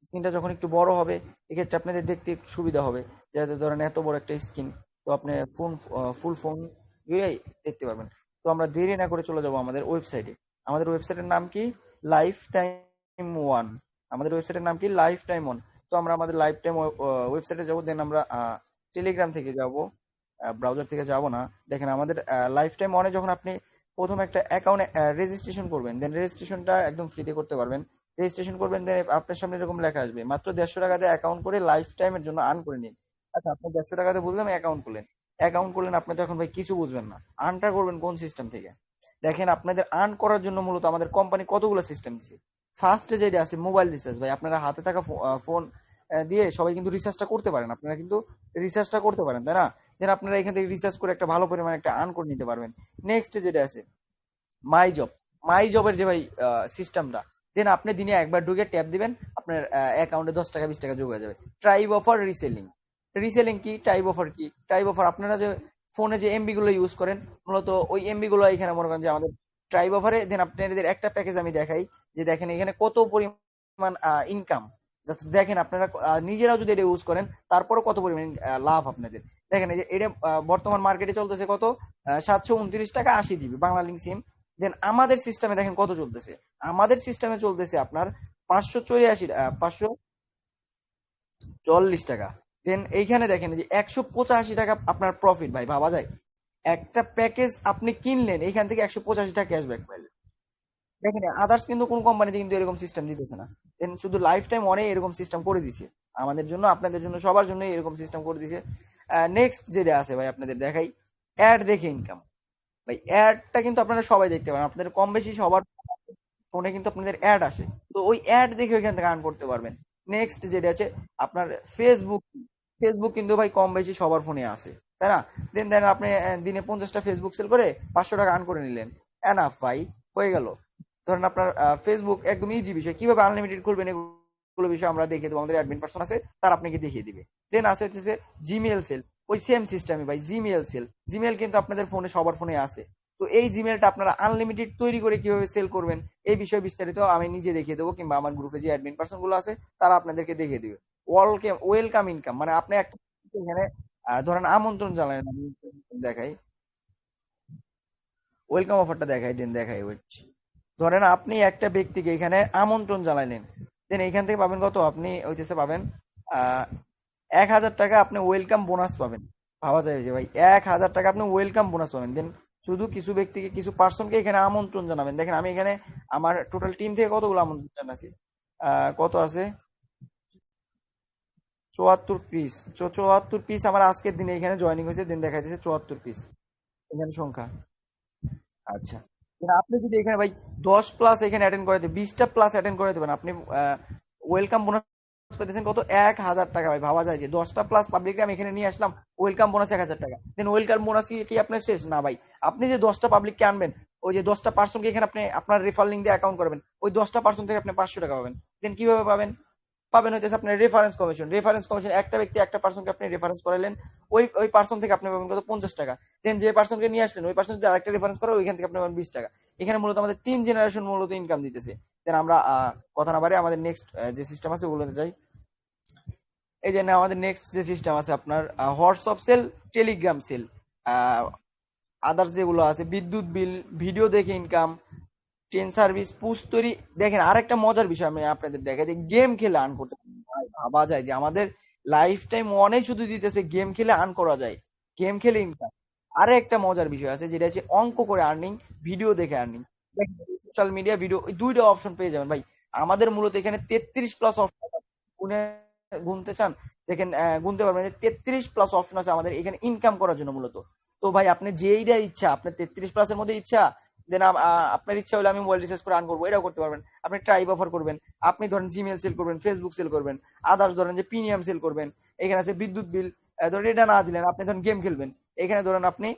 স্ক্রিনটা যখন একটু বড় হবে এক্ষেত্রে আপনাদের দেখতে একটু সুবিধা হবে, যাতে ধরেন এত বড় একটা স্ক্রিন, তো আপনি ফোন ফুল ফোন জুড়েই দেখতে পারবেন। তো আমরা দেরি না করে চলে যাব আমাদের ওয়েবসাইটে। আমাদের ওয়েবসাইটের নাম কি? Life time one. আমাদের ওয়েবসাইটের নাম কি? Life time one. তো আমরা আমাদের লাইফ টাইম ওয়েবসাইটে যাব, দেন আমরা টেলিগ্রাম থেকে যাব, ব্রাউজার থেকে যাব না। দেখেন আমাদের লাইফ টাইম ওয়ানে যখন আপনি প্রথম একটা অ্যাকাউন্টে রেজিস্ট্রেশন করবেন, দেন রেজিস্ট্রেশনটা একদম ফ্রিতে করতে পারবেন। রেজিস্ট্রেশন করবেন, দেন আপনার সামনে এরকম লেখা আসবে, মাত্র 150 টাকাতে অ্যাকাউন্ট করে লাইফ টাইমের জন্য আর্ন করে নিন। আচ্ছা, আপনি 150 টাকাতে বুঝলাম অ্যাকাউন্ট করলেন, অ্যাকাউন্ট করলেন, আপনি তো এখন ভাই কিছু বুঝবেন না, আর্নটা করবেন কোন সিস্টেম থেকে? দেখেন আপনাদের আর্ন করার জন্য মূলত আমাদের কোম্পানি কতগুলো সিস্টেম দিছে। ফার্স্টে যেটা আছে মোবাইল রিচার্জ। ভাই আপনারা হাতে থাকা ফোন দিয়ে সবাই কিন্তু রিচার্জটা করতে পারেন, আপনারা কিন্তু রিচার্জটা করতে পারেন, তাই না? দেন আপনারা এখান থেকে রিচার্জ করে একটা ভালো পরিমাণে একটা আর্ন করে নিতে পারবেন। নেক্সট যেটা আছে মাই জব। মাই জবের যে ভাই সিস্টেমটা, দেন আপনি দিনে একবার ঢুকে ট্যাপ দিবেন, আপনার অ্যাকাউন্টে 10 টাকা 20 টাকা যোগ হয়ে যাবে। Tribe offer reselling. রিসেলিং কি, ট্রাইব অফার কি? ট্রাইব অফার আপনারা যে ফোনে যে এমবি গুলো ইউজ করেন, মূলত ওই এমবি গুলো এখানে মনে করেন যে আমাদের ট্রাইব অফারে। দেন আপনাদের একটা প্যাকেজ আমি দেখাই, যে দেখেন এখানে কত পরিমাণ ইনকাম। জাস্ট দেখেন আপনারা নিজেরাও যদি এটা ইউজ করেন, তারপরও কত পরিমাণ লাভ আপনাদের। দেখেন এই যে এটা বর্তমান মার্কেটে চলতেছে কত? 729 টাকা 80 জিবি বাংলা লিঙ্ক সিম। দেন আমাদের সিস্টেমে দেখেন কত চলতেছে। আমাদের সিস্টেমে চলতেছে আপনার 584, 540 টাকা। দেন এইখানে দেখেন যে 185 টাকা আপনার প্রফিট। ভাই ভাবা যায়? একটা প্যাকেজ আপনি কিনলেন, এইখান থেকে 185 টাকা ক্যাশব্যাক পাইলেন। দেখেন আদার্স কিন্তু কোন কোম্পানিতে কিন্তু এরকম সিস্টেম দিতেছে না। দেন শুধু লাইফ টাইম অনেক এরকম সিস্টেম করে দিছে আমাদের জন্য, আপনাদের জন্য, সবার জন্য এরকম সিস্টেম করে দিছে। নেক্সট যেটা আছে ভাই আপনাদের দেখাই, অ্যাড দেখে ইনকাম। ভাই অ্যাডটা কিন্তু আপনারা সবাই দেখতে পারেন, আপনাদের কম বেশি সবার ফোনে কিন্তু আপনাদের অ্যাড আসে। তো ওই অ্যাড দেখে ওইখান থেকে আর্ন করতে পারবেন। নেক্সট যেটা আছে আপনার ফেসবুক। ফেসবুক কিন্তু ভাই কম বেশি সবার ফোনে আছে, তাই না? দেন দেন আপনি দিনে 50টা ফেসবুক সেল করে 500 টাকা আর্ন করে নিলেন, এনাফ ভাই, হয়ে গেল। ধরেন আপনার ফেসবুক একদম ইজি বিষয়, কিভাবে আনলিমিটেড করবেন এগুলো বিষয় আমরা দেখিয়ে দেবো, আমাদের অ্যাডমিন পার্সন আছে, তারা আপনাকে দেখিয়ে দিবে। দেন আছে হচ্ছে জিমেল সেল। ওই সেম সিস্টেমে ভাই জিমেল সেল। জিমেল কিন্তু আপনাদের ফোনে সবার ফোনে আছে। তো এই জিমেলটা আপনারা আনলিমিটেড তৈরি করে কিভাবে সেল করবেন, এই বিষয়ে বিস্তারিত আমি নিজে দেখিয়ে দেবো, কিংবা আমার গ্রুপে যে অ্যাডমিন পার্সন গুলো আছে তারা আপনাদেরকে দেখিয়ে দিবে। ওয়েলকাম ইনকাম, মানে আপনি একটা এখানে ধরেন আমন্ত্রণ জানালেন, আমি দেখাই, ওয়েলকাম অফারটা দেখাই, দেন দেখাই ওয়েট। ধরেন আপনি একটা ব্যক্তিকে এখানে আমন্ত্রণ জানালেন, দেন এইখান থেকে পাবেন কত? আপনি হইতেছে পাবেন আহ 1,000 টাকা আপনি ওয়েলকাম বোনাস পাবেন। ভাবা যায় যে ভাই 1,000 টাকা আপনি ওয়েলকাম বোনাস পাবেন। দেন শুধু কিছু ব্যক্তিকে, কিছু পার্সনকে এখানে আমন্ত্রণ জানাবেন। দেখেন আমি এখানে আমার টোটাল টিম থেকে কতগুলো আমন্ত্রণ জানাচ্ছি, কত আছে? 74 পিস। 74 পিস আমার আজকের দিনে এখানে জয়েনিং হয়েছে, দিন দেখাইতেছে 74 পিস এখানে সংখ্যা। আচ্ছা, এবার আপনি যদি এখানে ভাই 10 প্লাস এখানে অ্যাটেন্ড করাতে, 20টা প্লাস অ্যাটেন্ড করে দেবেন, আপনি ওয়েলকাম বোনাস পেতেছেন কত? 1,000 টাকা। ভাই ভাবা যায় যে 10টা প্লাস পাবলিককে আমি এখানে নিয়ে আসলাম, ওয়েলকাম বোনাস 1,000 টাকা। দেন ওয়েলকাম বোনাস কি আপনার শেষ না ভাই? আপনি যে 10টা পাবলিককে আনবেন, ওই যে 10টা পার্সনকে এখানে আপনি আপনার রেফার লিঙ্ক দিয়ে অ্যাকাউন্ট করবেন, ওই 10টা পার্সন থেকে আপনি 500 টাকা পাবেন। দেন কিভাবে পাবেন? পাবেন হইতেছে আপনার রেফারেন্স কমিশন। রেফারেন্স কমিশন, একটা ব্যক্তি একটা পার্সনকে আপনি রেফারেন্স করাইলেন, ওই পার্সন থেকে আপনি পাবেন কত? 50 টাকা। দেন যে পার্সনকে নিয়ে আসলেন, ওই পার্সন যদি আরেকটা রেফারেন্স করে, ওইখান থেকে আপনি পাবেন 20 টাকা। এখানে মূলত আমাদের 3 জেনারেশন মূলত ইনকাম দিতেছে। দেন আমরা কথা না বাড়ি আমাদের নেক্সট যে সিস্টেম আছে ওগুলোতে যাই। এই যে না, আমাদের নেক্সট যে সিস্টেম আছে আপনার WhatsApp sell, Telegram sell, others যেগুলো আছে, বিদ্যুৎ বিল, ভিডিও দেখে ইনকাম, ট্রেন সার্ভিস, পুশ তৈরি। দেখেন আরেকটা মজার বিষয় আমি আপনাদের দেখাই দিই, গেম খেলে আর্ন করতে পারবেন। ভাই ভাবা যায় যে আমাদের লাইফ টাইম অনেক শুধু দিতেছে, গেম খেলে আর্ন করা যায়, গেম খেলে ইনকাম। আরে একটা মজার বিষয় আছে, যেটা হচ্ছে অঙ্ক করে আর্নিং, ভিডিও দেখে আর্নিং। সোশ্যাল মিডিয়া ভিডিও, ওই দুইটা অপশন পেয়ে যাবেন ভাই। আমাদের মূলত এখানে 33 প্লাস অপশন, গুনে গুনতে চান? দেখেন গুনতে পারবেন যে 33 প্লাস অপশন আছে আমাদের এখানে ইনকাম করার জন্য মূলত। তো ভাই আপনি যেইটা ইচ্ছা, আপনার 33 প্লাসের মধ্যে ইচ্ছা, দেন আপনার ইচ্ছা হলে আমি মোবাইল রিচার্জ করে আর্ন করবো, এটাও করতে পারবেন। আপনি ট্রাইব অফার করবেন, আপনি ধরেন জিমেল সেল করবেন, ফেসবুক সেল করবেন, আদার্স ধরেন যে প্রিমিয়াম সেল করবেন। এখানে আছে বিদ্যুৎ বিল। ধরেন এটা না দিলেন, আপনি ধরেন গেম খেলবেন, এখানে ধরেন আপনি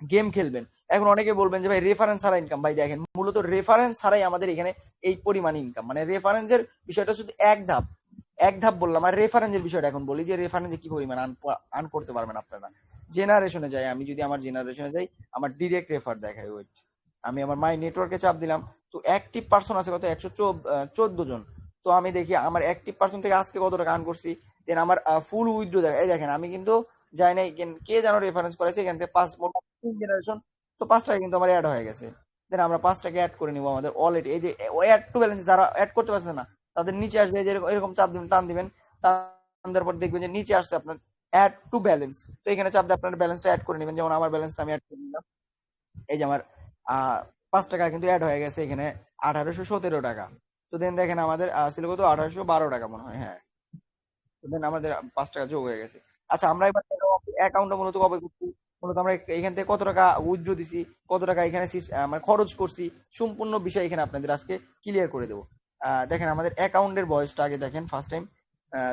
গেম খেলবেন। এখন অনেকে বলবেন যে ভাই রেফারেন্স ছাড়া ইনকাম। ভাই দেখেন মূলত রেফারেন্স ছাড়াই আমাদের এখানে এই পরিমাণ ইনকাম, মানে রেফারেন্সের বিষয়টা শুধু এক ধাপ বললাম। আর রেফারেন্সের বিষয়টা এখন বলি, যে রেফারেন্সে কি পরিমাণ আর্ন করতে পারবেন আপনারা। জেনারেশনে যাই, আমি যদি আমার জেনারেশনে যাই, আমার ডিরেক্ট রেফার দেখাই, ওয়েট। আমি আমার মাই নেটওয়ার্কে চাপ দিলাম, তো অ্যাক্টিভ পার্সন আছে কত? 114 জন। তো আমি দেখি আমার অ্যাক্টিভ পার্সন থেকে আজকে কত টাকা আর্ন করছি, দেন আমার ফুল উইথড্র দেখেন, এই দেখেন আমি কিন্তু যাই নাই, কে যেন রেফারেন্স করেছে এখান থেকে পাঁচ মোট 3 জেনারেশন, তো 5 টাকা কিন্তু আমার অ্যাড হয়ে গেছে। দেন আমরা 5 টাকা অ্যাড করে নিবো আমাদের ওয়ালেট, এই যে অ্যাড টু ব্যালেন্স, যারা অ্যাড করতে পারছে না তাদের নিচে আসবে, এই যে এরকম চাপ দিবেন, টান দিবেন, টান দেওয়ার পর দেখবেন যে নিচে আসছে আপনার অ্যাড টু ব্যালেন্স, তো এখানে চাপ দিয়ে আপনার ব্যালেন্সটা অ্যাড করে নেবেন, যেমন আমার ব্যালেন্সটা আমি অ্যাড করে নিলাম, এই যে আমার আহ 5 টাকা কিন্তু অ্যাড হয়ে গেছে এখানে, 1817 টাকা। তো দেন দেখেন আমাদের ছিল কত, 1812 টাকা মনে হয়, হ্যাঁ। তো দেন আমাদের 5 টাকা যোগ হয়ে গেছে। আচ্ছা আমরা এবার অ্যাকাউন্টটা মূলত কবে করছি, মূলত আমরা এখান থেকে কত টাকা উইথড্র দিছি, কত টাকা এখানে মানে খরচ করছি, সম্পূর্ণ বিষয় এখানে আপনাদের আজকে ক্লিয়ার করে দেবো। দেখেন আমাদের অ্যাকাউন্টের বয়সটা আগে দেখেন, ফার্স্ট টাইম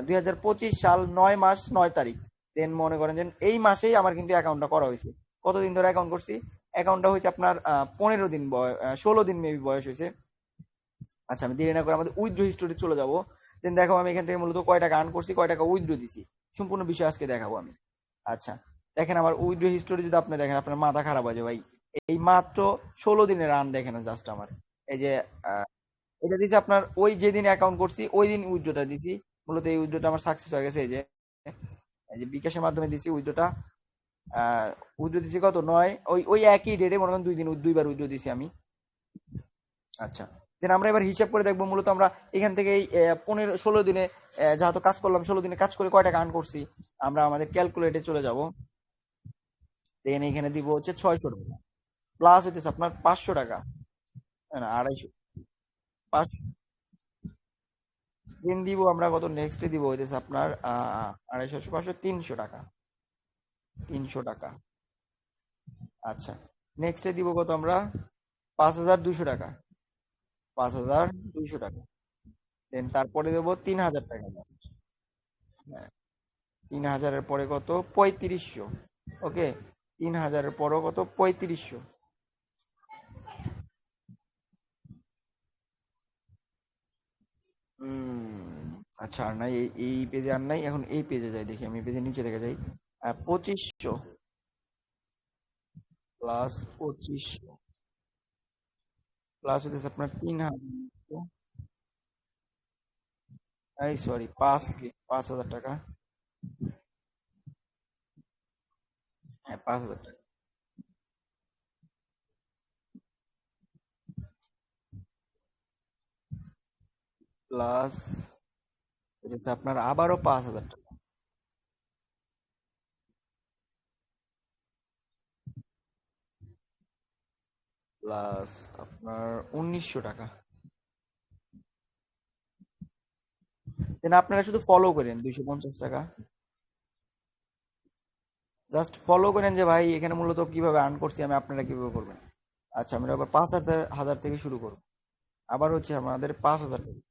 2025 সাল 9 মাস 9 তারিখ, দেন মনে করেন যে এই মাসেই আমার কিন্তু অ্যাকাউন্টটা করা হয়েছে। কতদিন ধরে অ্যাকাউন্ট করছি, অ্যাকাউন্টটা হয়েছে আপনার 15 দিন বয়স, 16 দিন মেবি বয়স হয়েছে। আচ্ছা আমি দেরি না করে আমাদের উইথড্র হিস্টোরি চলে যাব। দেন দেখো আমি এখান থেকে মূলত কয় টাকা আর্ন করছি, কয় টাকা উইথড্র দিছি, সম্পূর্ণ বিষয় আজকে দেখাবো আমি। আচ্ছা দেখেন আমার উইথড্র হিস্টোরি যদি আপনি দেখেন আপনার মাথা খারাপ হয়ে যায় ভাই, এই মাত্র 16 দিনের রান দেখেন জাস্ট আমার, এই যে আহ, এটা দিছি আপনার ওই যেদিন অ্যাকাউন্ট করছি ওই দিন উইথড্রটা দিছি, মূলত এই উইথড্রটা আমার সাকসেস হয়ে গেছে, এই যে বিকাশের মাধ্যমে দিছি উইথড্রটা। উইথড্র দিছি কত, 9, ওই ওই একই ডেটে মনে করেন 2 দিন, 2বার উইথড্র দিছি আমি। আচ্ছা দেন আমরা এবার হিসাব করে দেখবো, মূলত আমরা এখান থেকে এই 15 16 দিনে যেহেতু কাজ করলাম, 16 দিনে কাজ করে কয় টাকা আর্ন করছি, আমরা আমাদের ক্যালকুলেটে চলে যাব। দেন এখানে দিব হচ্ছে 600 টাকা, প্লাস হইতেছে আপনার 500 টাকা, না 250, 500, দেন দিব আমরা কত, নেক্সটে দিব হইতেছে আপনার 250 500 300 টাকা, 300 টাকা। আচ্ছা নেক্সটে দিব কত আমরা, 5200 টাকা, 5200 টাকা। দেন তারপরে দেবো 3000 টাকা জাস্ট, 3000-এর পরে কত, 3500। ওকে, 3000-এর পরও কত, 3500। আচ্ছা আর নাই, এই পেজে আর নাই, এখন এই পেজে যাই, দেখি আমি পেজের নিচে দেখে যাই। 2500 প্লাস 2500 প্লাস হতেছে আপনার 3000, এই সরি 5000 টাকা, হ্যাঁ 5000 টাকা, প্লাস হতেছে আপনার আবারও 5000 টাকা, প্লাস আপনার 1900 টাকা। দেন আপনারা শুধু ফলো করেন 250 টাকা, জাস্ট ফলো করেন যে ভাই এখানে মূলত কিভাবে আর্ন করছি আমি, আপনারা কিভাবে করবেন। আচ্ছা আমরা আবার 5,000 থেকে শুরু করবো, আবার হচ্ছে আমাদের 5,000 টাকা,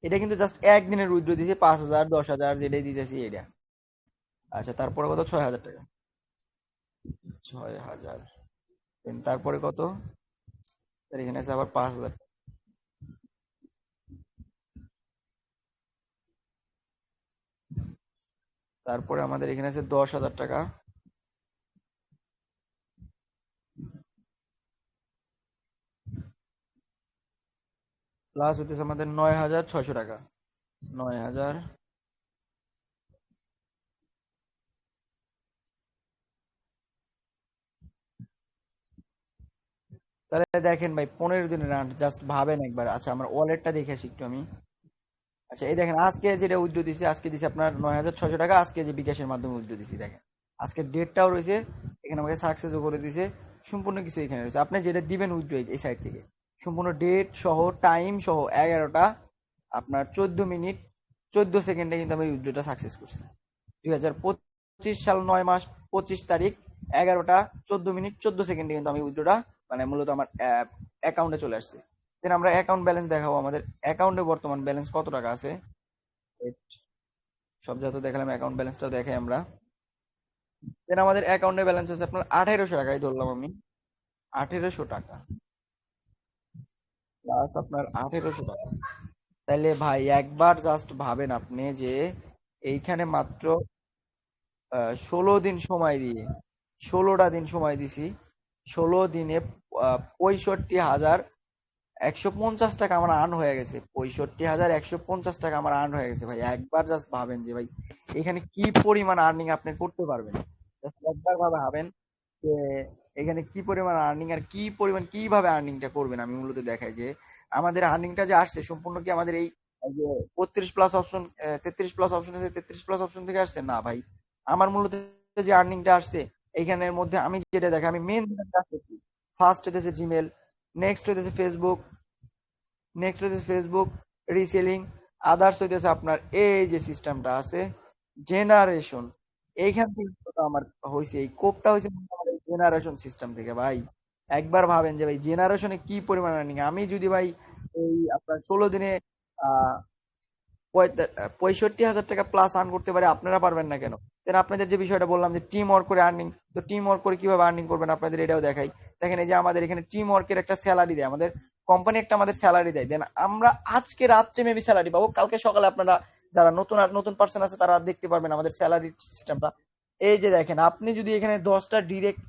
এটা কিন্তু জাস্ট একদিনের উইথড্র দিয়েছি, 5,000 10,000 যেটাই দিতেছি এটা। আচ্ছা তারপরে কত, 6,000 টাকা, 6,000, দেন তারপরে কত, তার এখানে আছে আবার 5,000, তারপরে আমাদের এখানে আছে 10,000 টাকা, প্লাস হতেছে আমাদের 9,600 টাকা, 9,000। তাহলে দেখেন ভাই 15 দিনের রান, জাস্ট ভাবেন একবার। আচ্ছা আমার ওয়ালেটটা দেখে আসি একটু আমি। আচ্ছা এই দেখেন আজকে যেটা উইথড্র দিছি, আজকে দিছি আপনার 9,600 টাকা, আজকে যে বিকাশের মাধ্যমে উইথড্র দিছি দেখেন, আজকের ডেটটাও রয়েছে এখানে, আমাকে সাকসেসও করে দিছে, সম্পূর্ণ কিছু এখানে রয়েছে। আপনি যেটা দিবেন উইথড্র এই সাইড থেকে সম্পূর্ণ ডেট সহ টাইম সহ 11টা আপনার 14 মিনিট 14 সেকেন্ডে কিন্তু আমি উইথড্রটা সাকসেস করছি। 2025 সাল 9 মাস 25 তারিখ 11টা 14 মিনিট 14 সেকেন্ডে কিন্তু আমি উইথড্রটা মানে মূলত আমার অ্যাকাউন্টে চলে আসছে। দেন আমরা অ্যাকাউন্ট ব্যালেন্স দেখাবো, আমাদের অ্যাকাউন্টে বর্তমান ব্যালেন্স কত টাকা আছে। Wait, সব যত দেখালাম অ্যাকাউন্ট ব্যালেন্সটা দেখাই আমরা। দেন আমাদের অ্যাকাউন্টে ব্যালেন্স আছে আপনার 1800 টাকাই ধরলাম আমি, 1800 টাকা, প্লাস আপনার 1800 টাকা। তাইলে ভাই একবার জাস্ট ভাবেন আপনি যে এইখানে মাত্র 16 দিন সময় দিয়ে, 16টা দিন সময় দিছি, 16 দিনে 65,000 150 টাকা আমার আর্ন হয়ে গেছে, 65,150 টাকা আমার আর্ন হয়ে গেছে ভাই। একবার জাস্ট ভাবেন যে ভাই এখানে কি পরিমাণ আর্নিং আপনি করতে পারবেন। Just একবার ভাবেন যে এখানে কি পরিমাণ আর্নিং আর কি পরিমাণ কিভাবে আর্নিংটা করবেন। আমি মূলত দেখাই যে আমাদের আর্নিংটা যে আসছে সম্পূর্ণ কি আমাদের এই যে 32 প্লাস অপশন, 33 প্লাস অপশন আছে, 33 প্লাস অপশন থেকে আসছে না ভাই। আমার মূলত যে আর্নিংটা আসছে এইখানের মধ্যে আমি যেটা দেখি, আমি মেন ফার্স্ট হইতেছে জিমেল, নেক্সট হইতেছে ফেসবুক, রিসেলিং, আদার্স হইতেছে আপনার এই যে সিস্টেমটা আছে জেনারেশন। এইখান থেকে তো আমার হয়েছে, এই কোপটা হয়েছে জেনারেশন সিস্টেম থেকে ভাই। একবার ভাবেন যে ভাই জেনারেশনে কি পরিমাণ আর্নিং। আমি যদি ভাই এই আপনার 16 দিনে আহ 65,000 টাকা প্লাস আর্ন করতে পারে, আপনারা পারবেন না কেন? দেন আপনাদের যে বিষয়টা বললাম যে টিম ওয়ার্ক করে আর্নিং, তো টিম ওয়ার্ক করে কিভাবে আর্নিং করবেন আপনাদের এটাও দেখাই। দেখেন এই যে আমাদের এখানে টিম ওয়ার্কের একটা স্যালারি দেয়, আমাদের কোম্পানি একটা আমাদের স্যালারি দেয়। দেন আমরা আজকে রাত্রে মেবি স্যালারি পাবো, কালকে সকালে আপনারা যারা নতুন আর নতুন পার্সন আছে তারা দেখতে পারবেন আমাদের স্যালারি সিস্টেমটা। এই যে দেখেন আপনি যদি এখানে 10টা ডিরেক্ট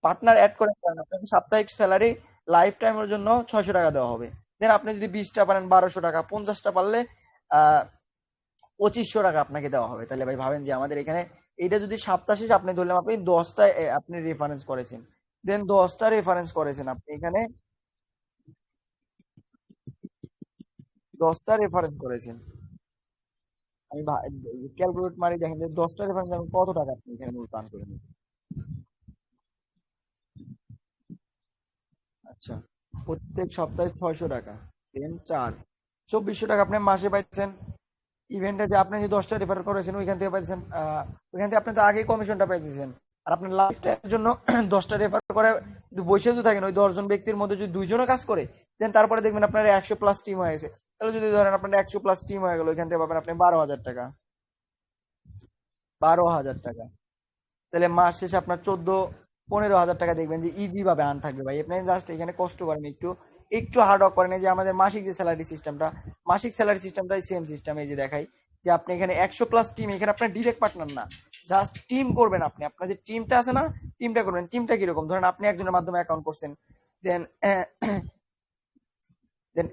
পার্টনার অ্যাড করে করেন, আপনাকে সাপ্তাহিক স্যালারি লাইফ টাইমের জন্য 600 টাকা দেওয়া হবে। দেন আপনি যদি 20টা পারেন 1200 টাকা, 50টা পারলে 2500 টাকা আপনাকে দেওয়া হবে। তাহলে ভাই ভাবেন যে আমাদের এখানে এটা যদি সপ্তাহ শেষে আপনি ধরলাম আপনি 10টা আপনি রেফারেন্স করেছেন, দেন 10টা রেফারেন্স করেছেন আপনি এখানে, 10টা রেফারেন্স করেছেন, আমি ক্যালকুলেট মারি দেখেন যে 10টা রেফারেন্স আমি কত টাকা আপনি এখানে মূলত earn করে নিচ্ছেন। আচ্ছা, প্রত্যেক সপ্তাহে 600 টাকা, দেন 2400 টাকা আপনি মাসে পাইছেন। ইভেন্টে যে আপনি যে 10টা রেফার করেছেন ওইখান থেকে পাইছেন, ওইখান থেকে আপনি তো আগেই কমিশনটা পাইতেছেন। আর আপনার লাইফ টাইমের জন্য 10টা রেফার করে যদি বসে যদি থাকেন, ওই 10জন ব্যক্তির মধ্যে যদি দুইজনও কাজ করে, দেন তারপরে দেখবেন আপনার 100 প্লাস টিম হয়ে গেছে। তাহলে যদি ধরেন আপনার 100 প্লাস টিম হয়ে গেল, ওইখান থেকে পাবেন আপনি 12,000 টাকা, 12,000 টাকা। তাহলে মাস শেষে আপনার 15,000 টাকা দেখবেন যে ইজি ভাবে আর্ন থাকবে ভাই। আপনি জাস্ট এখানে কষ্ট করেন, একটু একটু হার্ড ওয়ার্ক করেন। এই যে আমাদের মাসিক যে স্যালারি সিস্টেমটা, মাসিক স্যালারি সিস্টেমটাই সেম সিস্টেম। এই যে দেখাই যে আপনি এখানে 100 প্লাস টিম, এখানে আপনার ডিরেক্ট পার্টনার না, জাস্ট টিম করবেন আপনি। আপনার যে টিমটা আছে না, টিমটা করবেন। টিমটা কিরকম, ধরেন আপনি একজনের মাধ্যমে অ্যাকাউন্ট করছেন, দেন দেন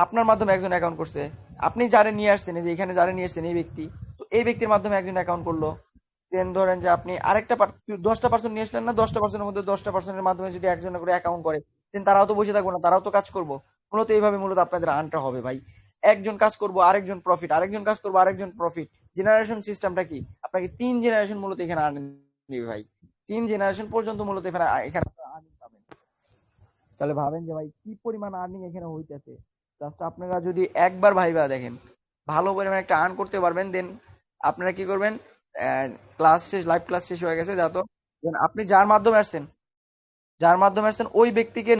আপনার মাধ্যমে একজন অ্যাকাউন্ট করছে, আপনি যারে নিয়ে আসছেন, এই যে এখানে যারে নিয়ে আসছেন এই ব্যক্তি, তো এই ব্যক্তির মাধ্যমে একজন অ্যাকাউন্ট করলো। দেন ধরেন যে আপনি আরেকটা 10টা পার্সন নিয়ে আসলেন না, 10টা পার্সনের মধ্যে 10টা পার্সনের মাধ্যমে যদি একজন করে অ্যাকাউন্ট করে, দেন তারাও তো বসে থাকবো না, তারাও তো কাজ করবো। মূলত এইভাবে মূলত আপনাদের আর্নটা হবে ভাই। একজন কাজ করবো আরেকজন প্রফিট, আরেকজন কাজ করবো আরেকজন প্রফিট। জেনারেশন সিস্টেমটা কি, আপনাকে 3 জেনারেশন মূলত এখানে আর্ন দিবে ভাই। 3 জেনারেশন পর্যন্ত মূলত এখানে এখানে আর্নিং পাবেন। তাহলে ভাবেন যে ভাই কি পরিমাণ আর্নিং এখানে হইতেছে। জাস্ট আপনারা যদি একবার ভাইবা দেখেন ভালো পরিমাণ একটা আর্ন করতে পারবেন। দেন আপনারা কি করবেন, ক্লাস শেষ, লাইভ ক্লাস শেষ হয়ে গেছে যা, তো then আপনি যার মাধ্যমে আসছেন ওই ব্যক্তিকে